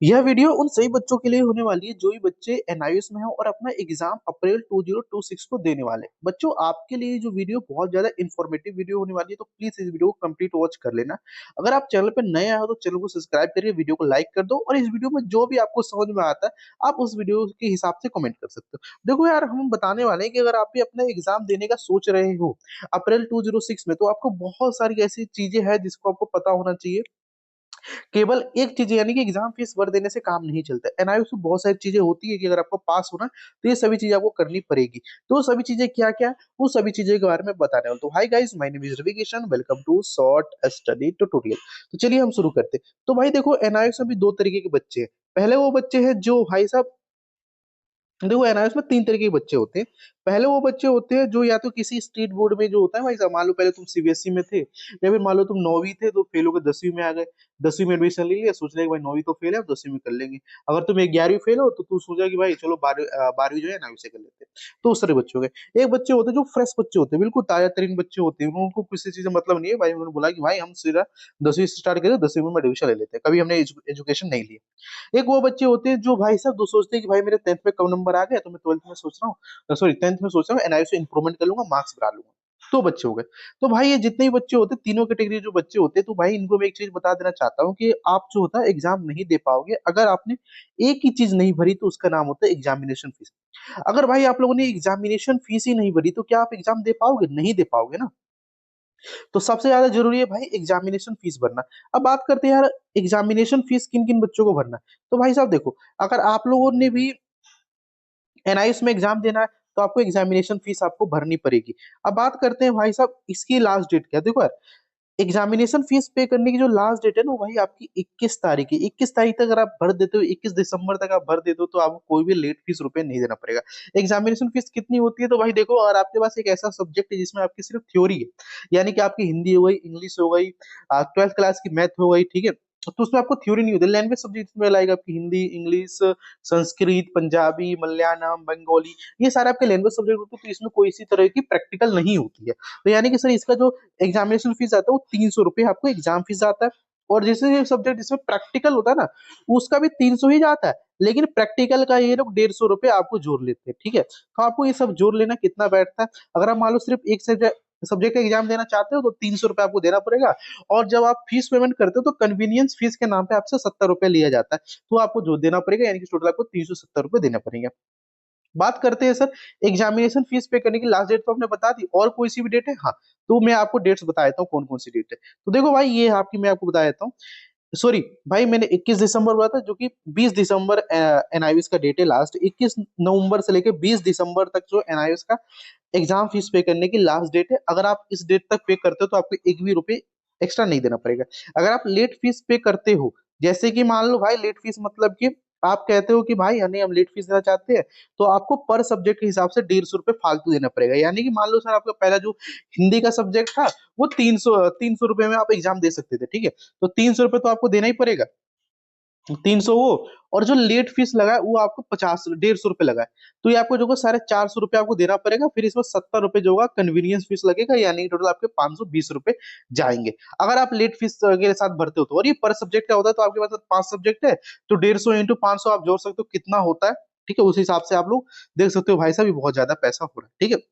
यह वीडियो उन सभी बच्चों के लिए होने वाली है जो भी बच्चे एनआईएस में हो और अपना एग्जाम अप्रैल 2026 को देने वाले हैं। बच्चों, आपके लिए जो वीडियो बहुत ज्यादा इंफॉर्मेटिव वीडियो होने वाली है, तो प्लीज इस वीडियो को कंप्लीट वॉच कर लेना। अगर आप चैनल पर नए आए हो तो चैनल को सब्सक्राइब करिए, वीडियो को लाइक कर दो और इस वीडियो में जो भी आपको समझ में आता है आप उस वीडियो के हिसाब से कमेंट कर सकते हो। देखो यार, हम बताने वाले हैं कि अगर आप भी अपना एग्जाम देने का सोच रहे हो अप्रैल 2026 में, तो आपको बहुत सारी ऐसी चीजें हैं जिसको आपको पता होना चाहिए। केवल एक चीज यानी कि एग्जाम फीस भर देने से काम नहीं चलता। एनआईओ में बहुत सारी चीजें होती है कि अगर आपको पास होना तो ये सभी चीजें आपको करनी पड़ेगी। तो वो सभी चीजें क्या क्या, वो सभी चीजें के बारे में बताने वाला। तो hi guys, my name is Ravi Kishan, welcome to short study tutorial. तो चलिए हम शुरू करते हैं। तो भाई देखो, एनआईओ में भी दो तरीके के बच्चे हैं। पहले वो बच्चे हैं जो भाई साहब, देखो एनआईएस में तीन तरीके के बच्चे होते हैं। पहले वो बच्चे होते हैं जो या तो किसी स्टेट बोर्ड में जो होता है, भाई साहब मान लो पहले तुम सीबीएसई में थे, या फिर मान लो तुम 9वीं थे तो फेल होकर 10वीं में आ गए। 10वीं में एडमिशन ले लिया, सोच रहे कि भाई 9वीं तो फेल है, अब 10वीं में कर लेंगे। अगर तुम 11वीं फेल हो तो तू सोचा कि भाई चलो 12वीं जो है 9वीं से कर लेते हैं। तो उस तरह बच्चे हो गए। एक बच्चे होते हैं जो फ्रेश बच्चे होते हैं, बिल्कुल ताजा तरीन बच्चे होते हैं, उनको किसी चीज से मतलब नहीं है। भाई उन्होंने बोला कि भाई हम सीधा 10वीं से स्टार्ट करें, 10वीं में एडमिशन ले लेते हैं, कभी हमने एजुकेशन नहीं ली। एक वो बच्चे होते हैं जो भाई साहब दो सोचते हैं कि भाई मेरे 10th में कम नंबर आ गया तो मैं 12th में सोच रहा हूँ, सॉरी 10th में सोच रहा हूँ एनआईओ से इंप्रूवमेंट कर लूंगा, मार्क्स बढ़ा लूंगा। तो बच्चे हो गए। तो भाई ये जितने भी बच्चे होते हैं, तीनों कैटेगरी जो बच्चे होते हैं, तो भाई इनको मैं एक चीज बता देना चाहता हूँ कि आप जो होता है एग्जाम नहीं दे पाओगे अगर आपने एक ही चीज नहीं भरी, तो उसका नाम होता है एग्जामिनेशन फीस। अगर भाई आप लोगों ने एग्जामिनेशन फीस ही नहीं भरी तो क्या आप एग्जाम दे पाओगे? नहीं दे पाओगे ना। तो सबसे ज्यादा जरूरी है भाई एग्जामिनेशन फीस भरना। अब बात करते हैं यार, एग्जामिनेशन फीस किन किन बच्चों को भरना है। तो भाई साहब देखो, अगर आप लोगों ने भी एनआईएस में एग्जाम देना है तो आपको एग्जामिनेशन फीस आपको भरनी पड़ेगी। अब बात करते हैं भाई साहब इसकी लास्ट डेट क्या है। देखो यार, एग्जामिनेशन फीस पे करने की जो लास्ट डेट है ना, वो भाई आपकी 21 तारीख है। 21 तारीख तक अगर आप भर देते हो, 21 दिसंबर तक आप भर देते हो, तो आपको कोई भी लेट फीस रुपए नहीं देना पड़ेगा। एग्जामिनेशन फीस कितनी होती है? तो भाई देखो, अगर आपके पास एक ऐसा सब्जेक्ट है जिसमें आपकी सिर्फ थ्योरी है, यानी कि आपकी हिंदी हो गई, इंग्लिश हो गई, 12th क्लास की मैथ हो गई, ठीक है, तो उसमें आपको थ्योरी नहीं होती। लैंग्वेज सब्जेक्ट में लाएगा आपकी हिंदी, इंग्लिश, संस्कृत, पंजाबी, मलयालम, बंगाली, ये सारे आपके लैंग्वेज सब्जेक्ट होते हैं। तो इसमें कोई इसी तरह की प्रैक्टिकल नहीं होती है। तो यानी कि सर इसका जो एग्जामिनेशन फीस आता है वो 300 रुपये आपको एग्जाम फीस आता है। और जैसे सब्जेक्ट जिसमें प्रैक्टिकल होता है ना, उसका भी 300 ही जाता है। लेकिन प्रैक्टिकल का ये लोग 150 रुपये आपको जोड़ लेते हैं, ठीक है। तो आपको ये सब जोड़ लेना कितना बैठता है। अगर आप मान लो सिर्फ एक सब्जेक्ट का एग्जाम देना चाहते हो तो 300 रुपये आपको देना पड़ेगा। और जब आप फीस पेमेंट करते हो तो कन्वीनियंस फीस के नाम पे आपसे 70 रुपये लिया जाता है। तो आपको जो देना पड़ेगा, यानी कि टोटल आपको 370 रुपये देना पड़ेगा। बात करते हैं सर एग्जामिनेशन फीस पे करने की लास्ट डेट तो आपने बता दी, और कोई सी भी डेट है? हाँ, तो मैं आपको डेट्स बता देता हूँ कौन कौन सी डेट है। तो देखो भाई, ये आपकी मैं आपको बता देता हूँ। सॉरी भाई, मैंने 21 दिसंबर बोला था, जो कि 20 दिसंबर एनआईवीएस का डेट है लास्ट। 21 नवंबर से लेकर 20 दिसंबर तक जो एनआईवीएस का एग्जाम फीस पे करने की लास्ट डेट है। अगर आप इस डेट तक पे करते हो तो आपको एक भी रुपए एक्स्ट्रा नहीं देना पड़ेगा। अगर आप लेट फीस पे करते हो, जैसे कि मान लो भाई लेट फीस मतलब कि आप कहते हो कि भाई नहीं हम लेट फीस देना चाहते हैं, तो आपको पर सब्जेक्ट के हिसाब से 150 रुपये फालतू देना पड़ेगा। यानी कि मान लो सर आपका पहला जो हिंदी का सब्जेक्ट था वो 300 रुपये में आप एग्जाम दे सकते थे, ठीक है। तो 300 रुपये तो आपको देना ही पड़ेगा। 300 वो, और जो लेट फीस लगा है वो आपको 150 150 रुपये लगा है। तो ये आपको जो है 450 रुपये आपको देना पड़ेगा। फिर इसमें 70 रुपये जो होगा कन्वीनियंस फीस लगेगा, यानी टोटल आपके 520 रुपये जाएंगे। अगर आप लेट फीस के साथ भरते हो तो। और ये पर सब्जेक्ट का होता है, तो आपके पास 5 सब्जेक्ट है तो 150 × 500 आप जोड़ सकते हो कितना होता है, ठीक है। उस हिसाब से आप लोग देख सकते हो भाई साहब, ये बहुत ज्यादा पैसा हो रहा है, ठीक है।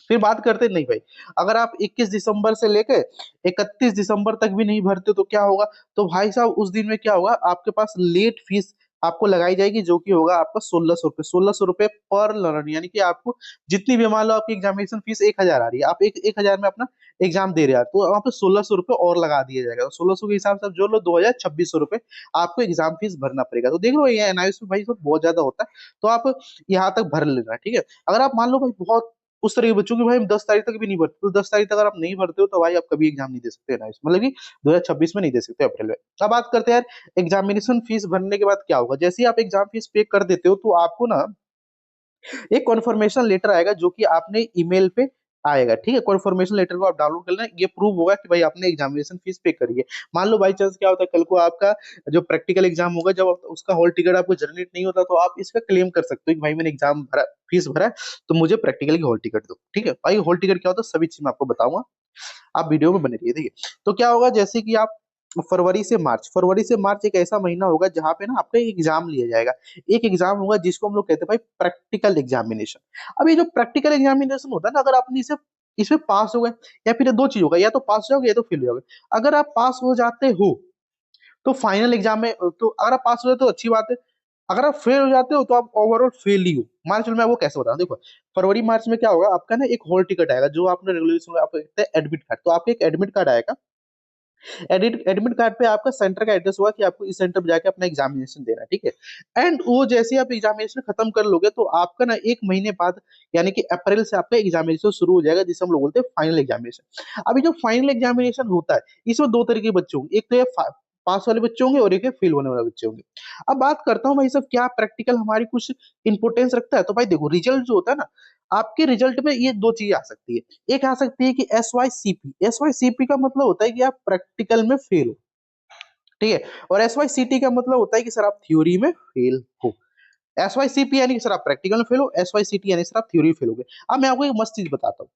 फिर बात करते नहीं भाई, अगर आप 21 दिसंबर से लेकर 31 दिसंबर तक भी नहीं भरते तो क्या होगा? तो भाई साहब उस दिन में क्या होगा, आपके पास लेट फीस आपको लगाई जाएगी, जो कि होगा आपका 1600 रुपये। 1600 रुपये पर लर्नर, यानी कि आपको जितनी भी, मान लो आपकी एग्जामिनेशन फीस 1000 आ रही है, आप 1000 में अपना एग्जाम दे रहे हैं, तो वहां पे 1600 रुपये और लगा दिया जाएगा। तो 1600 के हिसाब से आप जो लो 2600 रुपये आपको एग्जाम फीस भरना पड़ेगा। तो देख लो ये एनआईएस में भाई सब बहुत ज्यादा होता है। तो आप यहाँ तक भर लेना, ठीक है। अगर आप मान लो भाई बहुत उस तरह के बच्चों की, भाई हम 10 तारीख तक भी नहीं भरते, तो 10 तारीख तक अगर आप नहीं भरते हो तो भाई आप कभी एग्जाम नहीं दे सकते ना, मतलब कि 2026 में नहीं दे सकते अप्रैल में। अब बात करते हैं यार एग्जामिनेशन फीस भरने के बाद क्या होगा। जैसे ही आप एग्जाम फीस पे कर देते हो तो आपको ना एक कन्फर्मेशन लेटर आएगा, जो कि आपने ईमेल पे आएगा, ठीक है। कन्फर्मेशन लेटर को आप डाउनलोड कर लेना, ये प्रूव होगा कि भाई आपने एग्जामिनेशन फीस पे करी है। मान लो बाई चांस क्या होता है, कल को आपका जो प्रैक्टिकल एग्जाम होगा, जब उसका हॉल टिकट आपको जनरेट नहीं होता, तो आप इसका क्लेम कर सकते हो कि भाई मैंने एग्जाम भरा, फीस भरा है, तो मुझे प्रैक्टिकल की हॉल टिकट दो, ठीक है। भाई हॉल टिकट क्या होता है, सभी चीज मैं आपको बताऊंगा, आप वीडियो में बने रहिए, ठीक है। तो क्या होगा, जैसे कि आप फरवरी से मार्च एक ऐसा महीना होगा जहाँ पे ना आपका एक एग्जाम लिया जाएगा। एक एग्जाम होगा जिसको हम लोग कहते हैं भाई प्रैक्टिकल एग्जामिनेशन। अब ये जो प्रैक्टिकल एग्जामिनेशन होता है ना, अगर आपने इसे इसमें पास हो गए, या फिर दो चीज होगा, या तो पास हो जाओगे या तो फेल हो जाओगे। अगर आप पास हो जाते हो तो फाइनल एग्जाम में, तो अगर आप पास हो जाते हो तो अच्छी बात है। अगर आप फेल हो जाते हो तो आप ओवरऑल फेल ही हो। मान चलो मैं वो कैसे बताऊं, देखो फरवरी मार्च में क्या होगा, आपका ना एक हॉल टिकट आएगा, जो आपने रेगुलेशन में आपको कहते हैं एडमिट कार्ड। तो आपका एक एडमिट कार्ड आएगा। एडमिट कार्ड पे आपका सेंटर का एड्रेस होगा कि आपको इस सेंटर पे जाके अपना एग्जामिनेशन देना है, ठीक है। एंड वो जैसे ही आप एग्जामिनेशन खत्म कर लोगे तो आपका ना एक महीने बाद, यानी कि अप्रैल से आपका एग्जामिनेशन शुरू हो जाएगा, जिसे हम लोग बोलते हैं फाइनल एग्जामिनेशन। अभी जो फाइनल एग्जामिनेशन होता है, इसमें दो तरीके के बच्चे होंगे, एक तो ये पास वाले बच्चे होंगे और एक फेल होने वाले बच्चे होंगे। अब बात करता हूँ भाई साहब, क्या प्रैक्टिकल हमारी कुछ इंपोर्टेंस रखता है? तो भाई देखो, रिजल्ट जो होता है ना, आपके रिजल्ट में ये दो चीज आ सकती है। एक आ सकती है कि एस वाई सी पी का मतलब होता है कि आप प्रैक्टिकल में फेल हो, ठीक है। और एस वाई सी टी का मतलब होता है कि सर आप थ्योरी में फेल हो। एस वाई सी पी यानी कि सर आप प्रैक्टिकल में फेल हो, एस वाई सी टी यानी सर आप थ्योरी फेल हो गए। अब मैं आपको एक मस्त चीज बताता हूँ।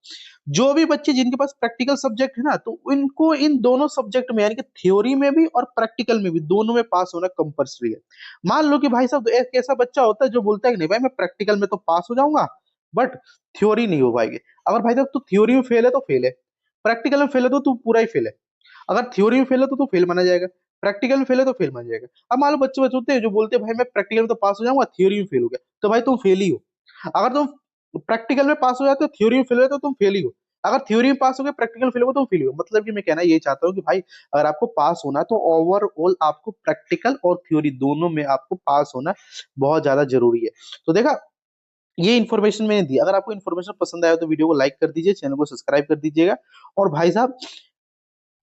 जो भी बच्चे जिनके पास प्रैक्टिकल सब्जेक्ट है ना, तो इनको इन दोनों सब्जेक्ट में, यानी कि थ्योरी में भी और प्रैक्टिकल में भी, दोनों में पास होना कंपलसरी है। मान लो कि भाई साहब एक ऐसा बच्चा होता है जो बोलता है कि नहीं भाई मैं प्रैक्टिकल में तो पास हो जाऊंगा, बट थ्योरी नहीं हो पाएगी। अगर भाई साहब तू थ्योरी में फेल है तो फेल है, प्रैक्टिकल में फेल है तो तू पूरा ही फेल है। अगर थ्योरी में फेल है तो तू फेल माना जाएगा, प्रैक्टिकल में फेल है तो फेल माना जाएगा। अब मान लो बच्चे बच्चे होते हैं जो बोलते हैं भाई मैं प्रैक्टिकल में तो पास हो जाऊंगा, थ्योरी में फेल हो गया, तो भाई तुम फेल ही हो। अगर तुम प्रैक्टिकल में पास हो जाते हो, थ्योरी में फेल हो जाते हो, तुम फेल ही हो। अगर थ्योरी में पास हो गए, प्रैक्टिकल फेल हो गए, तो फेल हो। मतलब कि मैं कहना ये चाहता हूँ कि भाई अगर आपको पास होना है तो ओवरऑल आपको प्रैक्टिकल और थ्योरी दोनों में आपको पास होना बहुत ज्यादा जरूरी है। तो देखा, ये इन्फॉर्मेशन मैंने दी। अगर आपको इन्फॉर्मेशन पसंद आया तो वीडियो को लाइक कर दीजिए, चैनल को सब्सक्राइब कर दीजिएगा। और भाई साहब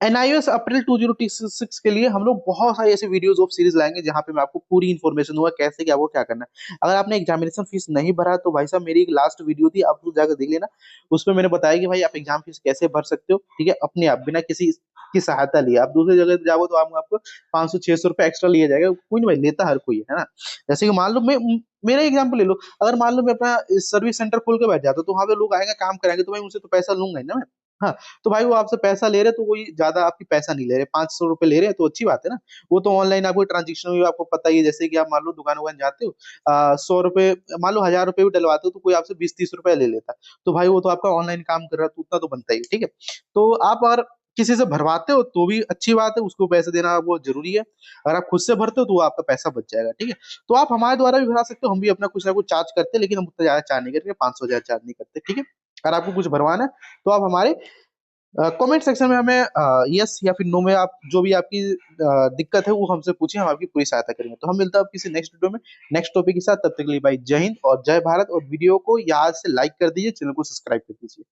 एनआईओएस अप्रैल 2026 के लिए हम लोग बहुत सारी ऐसे वीडियोस ऑफ सीरीज लाएंगे जहां पे मैं आपको पूरी इन्फॉर्मेशन दूंगा कैसे क्या, वो क्या करना है। अगर आपने एग्जामिनेशन फीस नहीं भरा तो भाई साहब मेरी एक लास्ट वीडियो थी, आप लोग जाकर देख लेना। उसमें मैंने बताया कि भाई आप एग्जाम फीस कैसे भर सकते हो, ठीक है, अपने आप, बिना किसी की सहायता लिए। आप दूसरी जगह जाओ तो आपको 500 600 रुपए एक्स्ट्रा लिया जाएगा, कोई नहीं भाई, लेता हर कोई है ना। जैसे कि मान लो मैं, मेरा एग्जाम्पल ले लो, अगर मान लो मैं अपना सर्विस सेंटर खोल के बैठ जाता तो वहां पे लोग आएंगे काम कराएंगे, तो भाई उनसे तो पैसा लूंगा ही ना मैं। हाँ, तो भाई वो आपसे पैसा ले रहे तो कोई ज्यादा आपकी पैसा नहीं ले रहे, 500 रुपए ले रहे हैं तो अच्छी बात है ना। वो तो ऑनलाइन आपको ट्रांजेक्शन भी आपको पता ही है, जैसे कि आप मान लो दुकान वुकान जाते हो, 100 रुपए, मान लो 1000 रुपए भी डलवाते हो तो कोई आपसे 20 30 रुपए ले लेता। तो भाई वो तो आपका ऑनलाइन काम कर रहा है तो उतना तो बनता ही है, ठीक है। तो आप अगर किसी से भरवाते हो तो भी अच्छी बात है, उसको पैसे देना बहुत जरूरी है। अगर आप खुद से भरते हो तो वो आपका पैसा बच जाएगा, ठीक है। तो आप हमारे द्वारा भी भरा सकते हो, हम भी अपना कुछ ना कुछ चार्ज करते हैं, लेकिन हम उतना ज्यादा चार्ज नहीं करते, 500 1000 चार्ज नहीं करते, ठीक है। अगर आपको कुछ भरवाना है तो आप हमारे कमेंट सेक्शन में हमें यस या फिर नो में आप जो भी आपकी दिक्कत है वो हमसे पूछिए, हम आपकी पूरी सहायता करेंगे। तो हम मिलते हैं आप किसी नेक्स्ट वीडियो में नेक्स्ट टॉपिक के साथ। तब तक के लिए भाई जय हिंद और जय भारत। और वीडियो को याद से लाइक कर दीजिए, चैनल को सब्सक्राइब कर दीजिए।